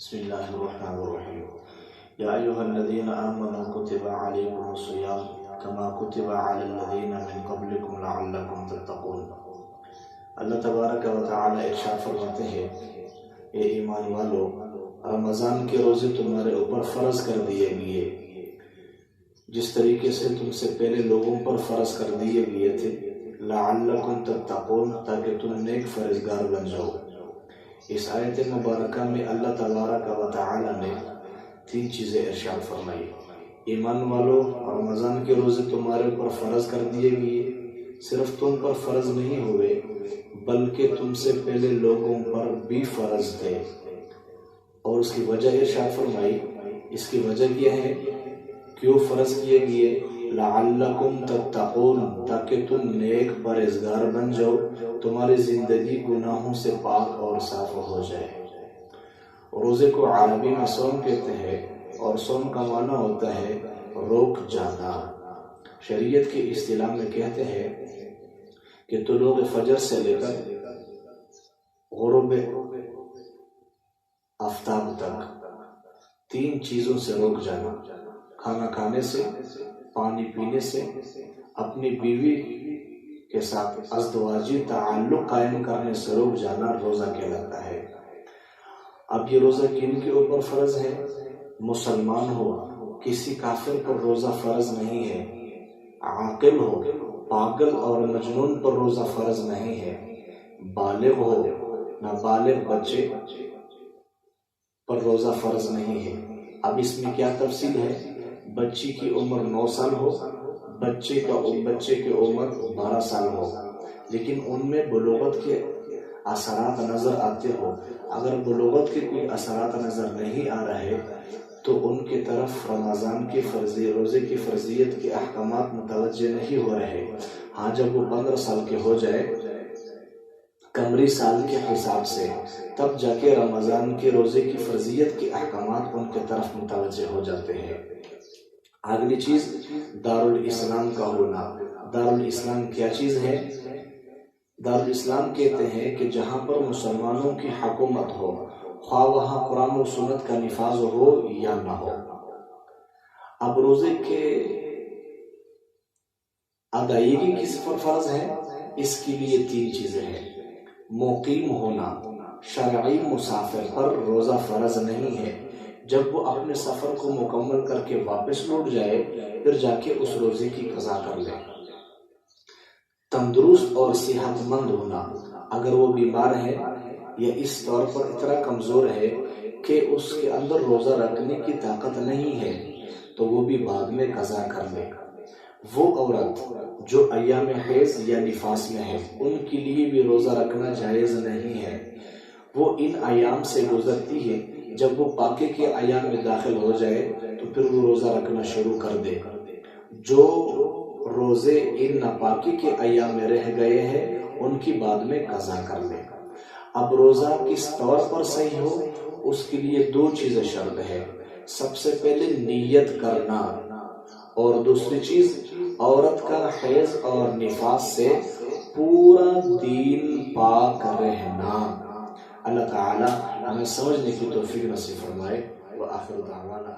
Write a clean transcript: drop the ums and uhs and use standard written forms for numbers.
بسم الله الرحمن الرحيم يا أيها الذين آمنوا كتب عليكم الصيام كما كتب على الذين من قبلكم لعلكم تتقون۔ اللہ تبارک و تعالی ارشاد فرماتے ہیں، اے ایمان والو، رمضان کے روزے تمہارے اوپر فرض کر دیے گئے جس طریقے سے تم سے پہلے لوگوں پر فرض کر دیے گئے تھے، لعلکم تتقون، تاکہ تم نیک فرزگار بن جاؤ۔ اس آیت مبارکہ میں اللہ تبارک و تعالی نے 3 چیزیں ارشاد فرمائی۔ ایمان والو، رمضان کے روزے تمہارے اوپر فرض کر دیے گئے، صرف تم پر فرض نہیں ہوئے بلکہ تم سے پہلے لوگوں پر بھی فرض تھے۔ اور اس کی وجہ ارشاد فرمائی، اس کی وجہ کیا ہے، کیوں فرض کیے گئے؟ لعلکم تتقون، تاکہ تم نیک پرہیزگار بن جاؤ، تمہاری زندگی گناہوں سے پاک اور صاف ہو جائے۔ روزے کو عربی میں صوم کہتے ہیں، اور صوم کا معنی ہوتا ہے روک جانا۔ شریعت کی اصطلاح میں کہتے ہیں کہ طلوع فجر سے لے کر غروب آفتاب تک 3 چیزوں سے روک جانا: کھانا کھانے سے، پانی پینے سے، اپنی بیوی کے ساتھ ازدواجی تعلق قائم کرنے سے روک جانا روزہ کہلاتا ہے۔ اب یہ روزہ کن کے اوپر فرض ہے؟ مسلمان ہو، کسی کافر پر روزہ فرض نہیں ہے۔ عاقل ہو، پاگل اور مجنون پر روزہ فرض نہیں ہے۔ بالغ ہو، نابالغ بچے پر روزہ فرض نہیں ہے۔ اب اس میں کیا تفصیل ہے؟ بچی کی عمر 9 سال ہو، بچے کی عمر 12 سال ہو، لیکن ان میں بلوغت کے اثرات نظر آتے ہو۔ اگر بلوغت کے کوئی اثرات نظر نہیں آ رہے تو ان کی طرف رمضان کی روزے کی فرضیت کے احکامات متوجہ نہیں ہو رہے۔ ہاں، جب وہ 15 سال کے ہو جائے قمری سال کے حساب سے، تب جا کے رمضان کے روزے کی فرضیت کے احکامات ان کی طرف متوجہ ہو جاتے ہیں۔ اگلی چیز دارالاسلام کا ہونا۔ دارالاسلام کیا چیز ہے؟ دارالاسلام کہتے ہیں کہ جہاں پر مسلمانوں کی حکومت ہو، خواہ وہاں قرآن و سنت کا نفاذ ہو یا نہ ہو۔ اب روزے کے ادائیگی کس پر فرض ہے؟ اس کے لیے 3 چیزیں ہیں۔ مقیم ہونا، شرعی مسافر پر روزہ فرض نہیں ہے، جب وہ اپنے سفر کو مکمل کر کے واپس لوٹ جائے پھر جا کے اس روزے کی قضا کر لے۔ تندرست اور صحت مند ہونا، اگر وہ بیمار ہے یا اس طور پر اتنا کمزور ہے کہ اس کے اندر روزہ رکھنے کی طاقت نہیں ہے تو وہ بھی بعد میں قضا کر لے۔ وہ عورت جو ایام حیض یا نفاس میں ہے، ان کے لیے بھی روزہ رکھنا جائز نہیں ہے۔ وہ ان ایام سے گزرتی ہے، جب وہ پاکی کے ایام میں داخل ہو جائے تو پھر وہ روزہ رکھنا شروع کر دے۔ جو روزے ان ناپاکی کے ایام میں رہ گئے ہیں ان کی بعد میں قضا کر لے۔ اب روزہ کس طور پر صحیح ہو، اس کے لیے 2 چیزیں شرط ہے۔ سب سے پہلے نیت کرنا، اور دوسری چیز عورت کا حیض اور نفاس سے پورا دین پاک رہنا۔ اللہ تعالی ہمیں سمجھنے کی توفیق نصیب فرمائے۔ وآخر دعوانا